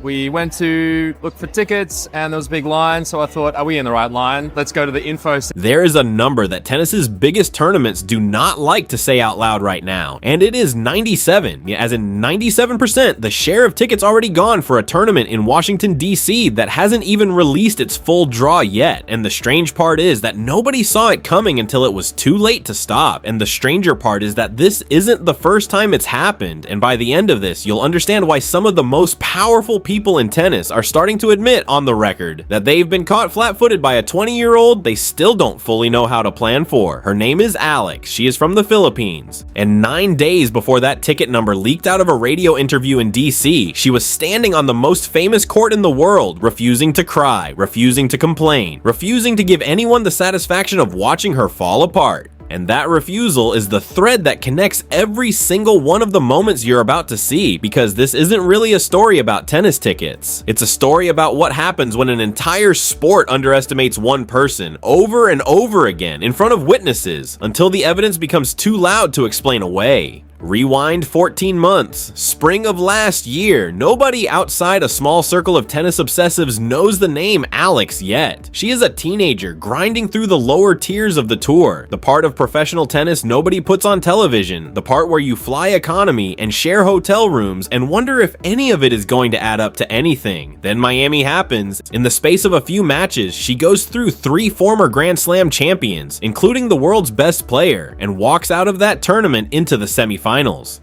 We went to look for tickets and there was a big line, so I thought, are we in the right line? Let's go to the info center. There is a number that tennis's biggest tournaments do not like to say out loud right now, and it is 97. Yeah, as in 97%, the share of tickets already gone for a tournament in Washington, D.C. that hasn't even released its full draw yet. And the strange part is that nobody saw it coming until it was too late to stop. And the stranger part is that this isn't the first time it's happened, and by the end of this, you'll understand why some of the most powerful people in tennis are starting to admit on the record that they've been caught flat-footed by a 20-year-old they still don't fully know how to plan for. Her name is Alex. She is from the Philippines. And 9 days before that ticket number leaked out of a radio interview in DC, she was standing on the most famous court in the world, refusing to cry, refusing to complain, refusing to give anyone the satisfaction of watching her fall apart. And that refusal is the thread that connects every single one of the moments you're about to see, because this isn't really a story about tennis tickets. It's a story about what happens when an entire sport underestimates one person over and over again in front of witnesses until the evidence becomes too loud to explain away. Rewind 14 months, spring of last year. Nobody outside a small circle of tennis obsessives knows the name Alex yet. She is a teenager grinding through the lower tiers of the tour, the part of professional tennis nobody puts on television, the part where you fly economy and share hotel rooms and wonder if any of it is going to add up to anything. Then Miami happens. In the space of a few matches, she goes through 3 former Grand Slam champions, including the world's best player, and walks out of that tournament into the semifinals.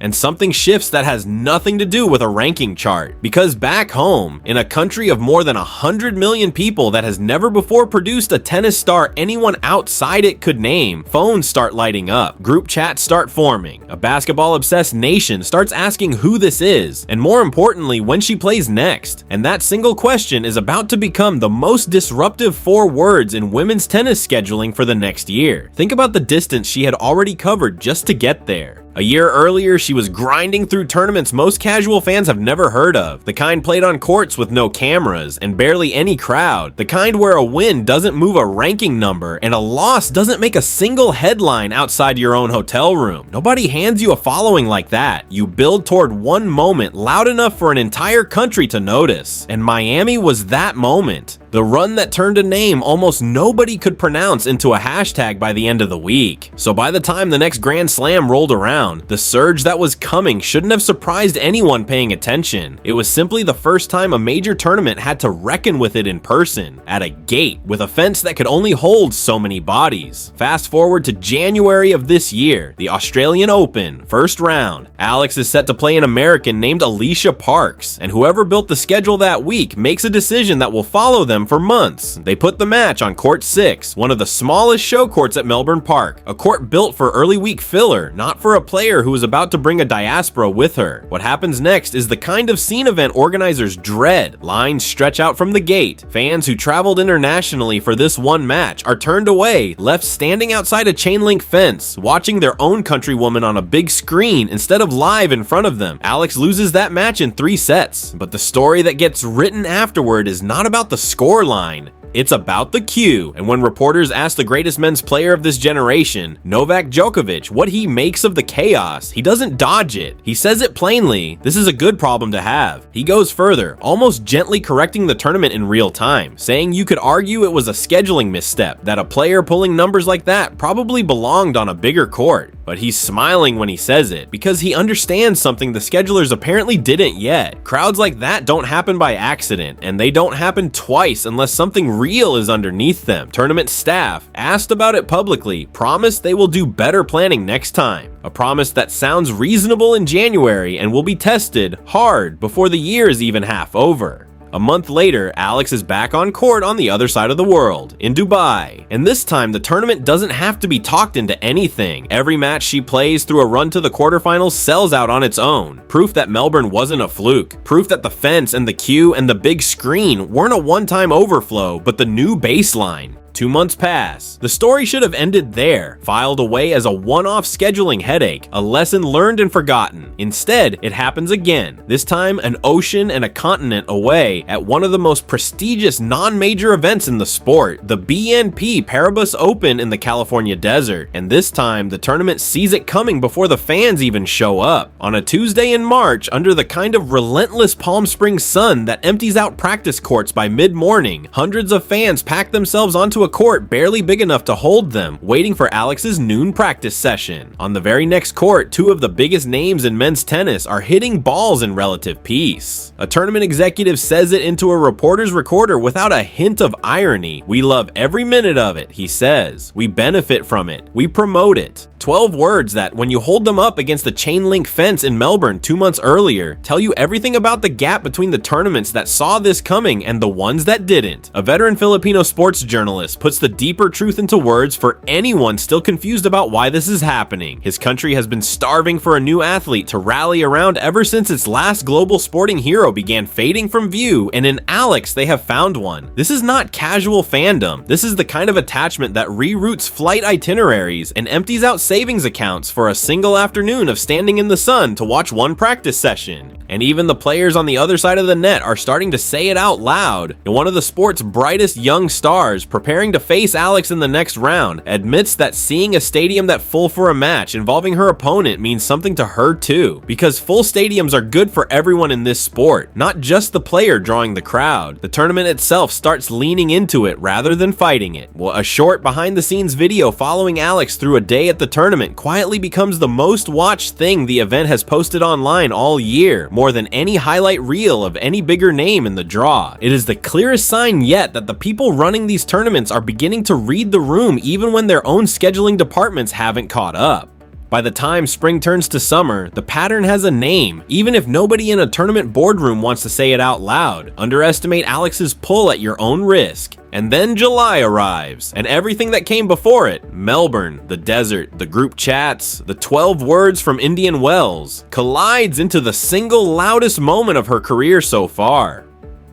And something shifts that has nothing to do with a ranking chart. Because back home, in a country of more than 100 million people that has never before produced a tennis star anyone outside it could name, phones start lighting up, group chats start forming, a basketball-obsessed nation starts asking who this is, and more importantly, when she plays next. And that single question is about to become the most disruptive 4 words in women's tennis scheduling for the next year. Think about the distance she had already covered just to get there. A year earlier, she was grinding through tournaments most casual fans have never heard of, the kind played on courts with no cameras and barely any crowd, the kind where a win doesn't move a ranking number and a loss doesn't make a single headline outside your own hotel room. Nobody hands you a following like that. You build toward one moment loud enough for an entire country to notice, and Miami was that moment. The run that turned a name almost nobody could pronounce into a hashtag by the end of the week. So by the time the next Grand Slam rolled around, the surge that was coming shouldn't have surprised anyone paying attention. It was simply the first time a major tournament had to reckon with it in person, at a gate, with a fence that could only hold so many bodies. Fast forward to January of this year, the Australian Open, first round. Alex is set to play an American named Alicia Parks, and whoever built the schedule that week makes a decision that will follow them for months. They put the match on court 6, one of the smallest show courts at Melbourne Park, a court built for early week filler, not for a player who is about to bring a diaspora with her. What happens next is the kind of scene event organizers dread. Lines stretch out from the gate. Fans who traveled internationally for this one match are turned away, left standing outside a chain link fence, watching their own countrywoman on a big screen instead of live in front of them. Alex loses that match in 3 sets, but the story that gets written afterward is not about the score line. It's about the cue. And when reporters ask the greatest men's player of this generation, Novak Djokovic, what he makes of the chaos, he doesn't dodge it. He says it plainly. This is a good problem to have. He goes further, almost gently correcting the tournament in real time, saying you could argue it was a scheduling misstep, that a player pulling numbers like that probably belonged on a bigger court. But he's smiling when he says it, because he understands something the schedulers apparently didn't yet. Crowds like that don't happen by accident, and they don't happen twice unless something real is underneath them. Tournament staff, asked about it publicly, promised they will do better planning next time. A promise that sounds reasonable in January and will be tested hard before the year is even half over. A month later, Alex is back on court on the other side of the world, in Dubai. And this time, the tournament doesn't have to be talked into anything. Every match she plays through a run to the quarterfinals sells out on its own. Proof that Melbourne wasn't a fluke. Proof that the fence and the cue and the big screen weren't a one-time overflow, but the new baseline. 2 months pass. The story should have ended there, filed away as a one-off scheduling headache, a lesson learned and forgotten. Instead, it happens again, this time an ocean and a continent away at one of the most prestigious non-major events in the sport, the BNP Paribas Open in the California desert. And this time, the tournament sees it coming before the fans even show up. On a Tuesday in March, under the kind of relentless Palm Springs sun that empties out practice courts by mid-morning, hundreds of fans pack themselves onto a court barely big enough to hold them, waiting for Alex's noon practice session. On the very next court, two of the biggest names in men's tennis are hitting balls in relative peace. A tournament executive says it into a reporter's recorder without a hint of irony. "We love every minute of it," he says. "We benefit from it. We promote it." 12 words that, when you hold them up against the chain link fence in Melbourne 2 months earlier, tell you everything about the gap between the tournaments that saw this coming and the ones that didn't. A veteran Filipino sports journalist puts the deeper truth into words for anyone still confused about why this is happening. His country has been starving for a new athlete to rally around ever since its last global sporting hero began fading from view, and in Alex they have found one. This is not casual fandom. This is the kind of attachment that reroutes flight itineraries and empties out savings accounts for a single afternoon of standing in the sun to watch one practice session. And even the players on the other side of the net are starting to say it out loud. And one of the sport's brightest young stars, preparing to face Alex in the next round, admits that seeing a stadium that full for a match involving her opponent means something to her too. Because full stadiums are good for everyone in this sport, not just the player drawing the crowd. The tournament itself starts leaning into it rather than fighting it. Well, a short behind-the-scenes video following Alex through a day at the tournament quietly becomes the most watched thing the event has posted online all year, more than any highlight reel of any bigger name in the draw. It is the clearest sign yet that the people running these tournaments are beginning to read the room even when their own scheduling departments haven't caught up. By the time spring turns to summer, the pattern has a name, even if nobody in a tournament boardroom wants to say it out loud. Underestimate Alex's pull at your own risk. And then July arrives, and everything that came before it, Melbourne, the desert, the group chats, the 12 words from Indian Wells, collides into the single loudest moment of her career so far.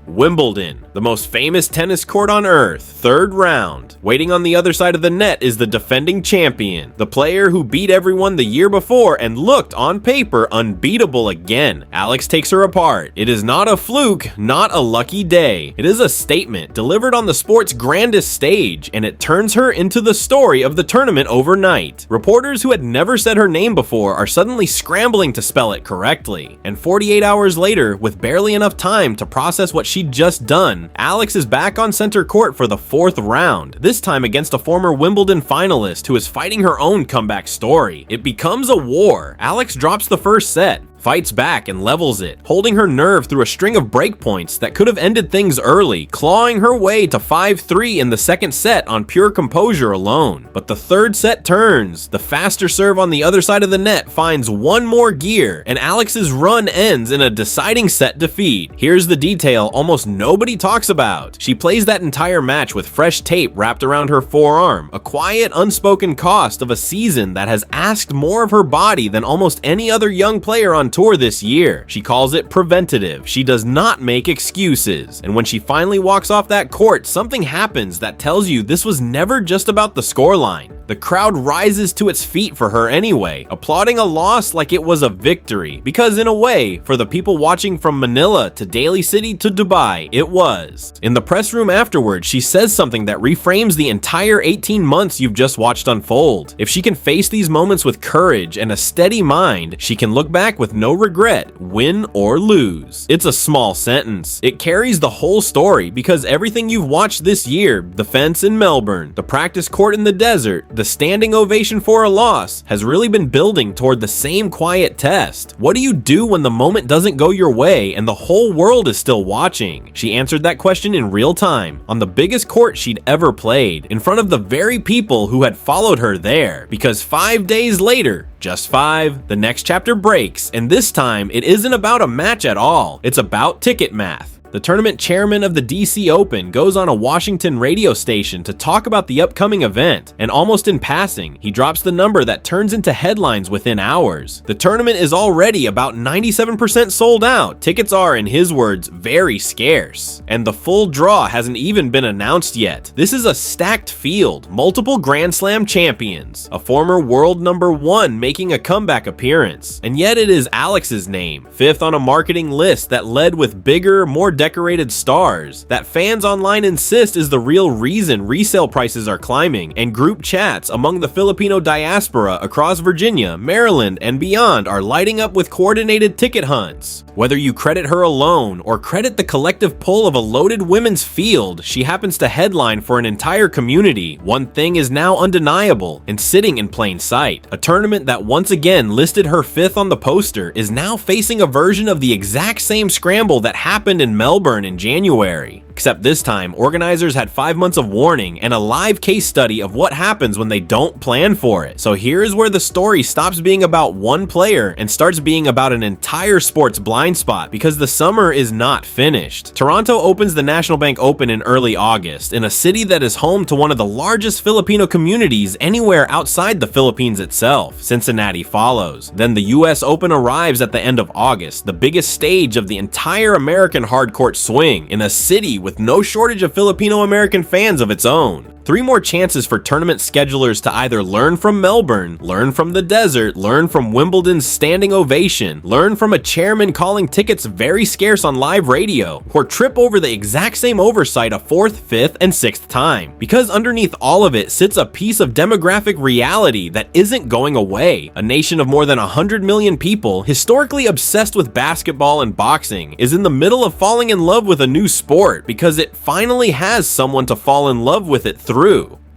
Wimbledon, the most famous tennis court on earth, third round. Waiting on the other side of the net is the defending champion, the player who beat everyone the year before and looked, on paper, unbeatable again. Alex takes her apart. It is not a fluke, not a lucky day. It is a statement delivered on the sport's grandest stage, and it turns her into the story of the tournament overnight. Reporters who had never said her name before are suddenly scrambling to spell it correctly. And 48 hours later, with barely enough time to process what she'd just done, Alex is back on center court for the 4th round, this time against a former Wimbledon finalist who is fighting her own comeback story. It becomes a war. Alex drops the first set, fights back and levels it, holding her nerve through a string of breakpoints that could have ended things early, clawing her way to 5-3 in the second set on pure composure alone. But the third set turns, the faster serve on the other side of the net finds one more gear, and Alex's run ends in a deciding set defeat. Here's the detail almost nobody talks about. She plays that entire match with fresh tape wrapped around her forearm, a quiet, unspoken cost of a season that has asked more of her body than almost any other young player on tour this year. She calls it preventative. She does not make excuses. And when she finally walks off that court, something happens that tells you this was never just about the scoreline. The crowd rises to its feet for her anyway, applauding a loss like it was a victory. Because in a way, for the people watching from Manila to Daly City to Dubai, it was. In the press room afterwards, she says something that reframes the entire 18 months you've just watched unfold. If she can face these moments with courage and a steady mind, she can look back with no regret, win or lose. It's a small sentence. It carries the whole story because everything you've watched this year, the fence in Melbourne, the practice court in the desert, the standing ovation for a loss, has really been building toward the same quiet test. What do you do when the moment doesn't go your way and the whole world is still watching? She answered that question in real time, on the biggest court she'd ever played, in front of the very people who had followed her there. Because 5 days later, just 5, the next chapter breaks, and this time it isn't about a match at all. It's about ticket math. The tournament chairman of the DC Open goes on a Washington radio station to talk about the upcoming event, and almost in passing, he drops the number that turns into headlines within hours. The tournament is already about 97% sold out. Tickets are, in his words, very scarce. And the full draw hasn't even been announced yet. This is a stacked field, multiple Grand Slam champions, a former world number 1 making a comeback appearance. And yet it is Alex's name, 5th on a marketing list that led with bigger, more decorated stars, that fans online insist is the real reason resale prices are climbing, and group chats among the Filipino diaspora across Virginia, Maryland, and beyond are lighting up with coordinated ticket hunts. Whether you credit her alone or credit the collective pull of a loaded women's field, she happens to headline for an entire community. One thing is now undeniable and sitting in plain sight. A tournament that once again listed her 5th on the poster is now facing a version of the exact same scramble that happened in Melbourne in January. Except this time, organizers had 5 months of warning and a live case study of what happens when they don't plan for it. So here is where the story stops being about one player and starts being about an entire sport's blind spot, because the summer is not finished. Toronto opens the National Bank Open in early August in a city that is home to one of the largest Filipino communities anywhere outside the Philippines itself. Cincinnati follows. Then the US Open arrives at the end of August, the biggest stage of the entire American hardcourt swing, in a city with no shortage of Filipino-American fans of its own. 3 more chances for tournament schedulers to either learn from Melbourne, learn from the desert, learn from Wimbledon's standing ovation, learn from a chairman calling tickets very scarce on live radio, or trip over the exact same oversight a 4th, 5th, and 6th time. Because underneath all of it sits a piece of demographic reality that isn't going away. A nation of more than 100 million people, historically obsessed with basketball and boxing, is in the middle of falling in love with a new sport because it finally has someone to fall in love with it through.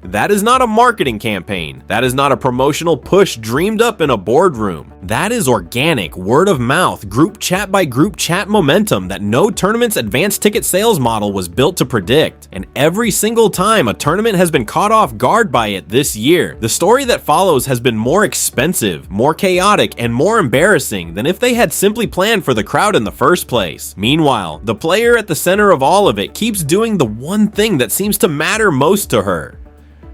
That is not a marketing campaign. That is not a promotional push dreamed up in a boardroom. That is organic, word of mouth, group chat by group chat momentum that no tournament's advanced ticket sales model was built to predict. And every single time a tournament has been caught off guard by it this year, the story that follows has been more expensive, more chaotic, and more embarrassing than if they had simply planned for the crowd in the first place. Meanwhile, the player at the center of all of it keeps doing the one thing that seems to matter most to her.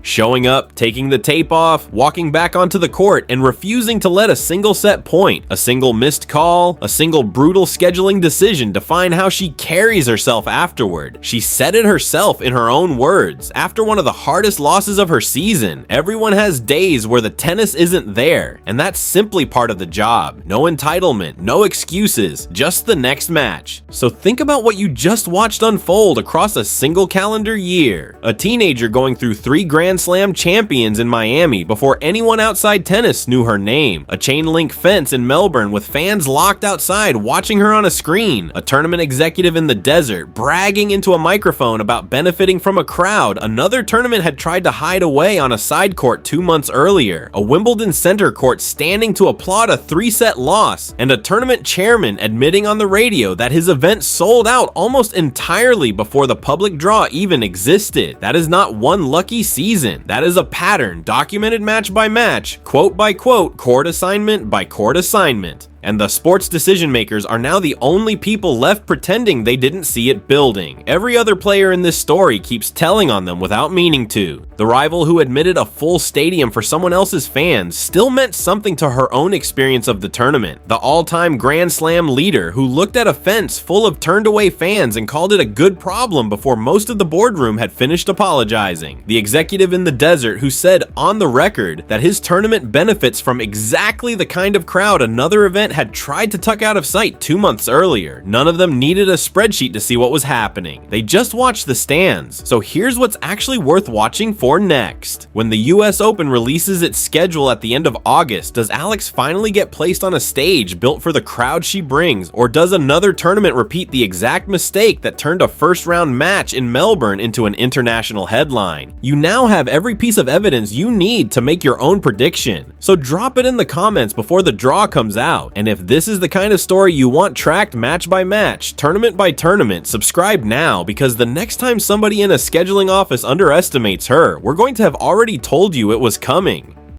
Showing up, taking the tape off, walking back onto the court, and refusing to let a single set point, a single missed call, a single brutal scheduling decision define how she carries herself afterward. She said it herself in her own words. After one of the hardest losses of her season, everyone has days where the tennis isn't there, and that's simply part of the job. No entitlement, no excuses, just the next match. So think about what you just watched unfold across a single calendar year. A teenager going through 3 Grand Slam champions in Miami before anyone outside tennis knew her name. A chain link fence in Melbourne with fans locked outside watching her on a screen. A tournament executive in the desert bragging into a microphone about benefiting from a crowd another tournament had tried to hide away on a side court 2 months earlier. A Wimbledon center court standing to applaud a 3-set loss, and a tournament chairman admitting on the radio that his event sold out almost entirely before the public draw even existed. That is not one lucky season. That is a pattern, documented match by match, quote by quote, court assignment by court assignment. And the sports decision makers are now the only people left pretending they didn't see it building. Every other player in this story keeps telling on them without meaning to. The rival who admitted a full stadium for someone else's fans still meant something to her own experience of the tournament. The all-time Grand Slam leader who looked at a fence full of turned away fans and called it a good problem before most of the boardroom had finished apologizing. The executive in the desert who said on the record that his tournament benefits from exactly the kind of crowd another event had tried to tuck out of sight 2 months earlier. None of them needed a spreadsheet to see what was happening. They just watched the stands. So here's what's actually worth watching for next. When the US Open releases its schedule at the end of August, does Alex finally get placed on a stage built for the crowd she brings, or does another tournament repeat the exact mistake that turned a first-round match in Melbourne into an international headline? You now have every piece of evidence you need to make your own prediction. So drop it in the comments before the draw comes out. And if this is the kind of story you want tracked match by match, tournament by tournament, subscribe now, because the next time somebody in a scheduling office underestimates her, we're going to have already told you it was coming.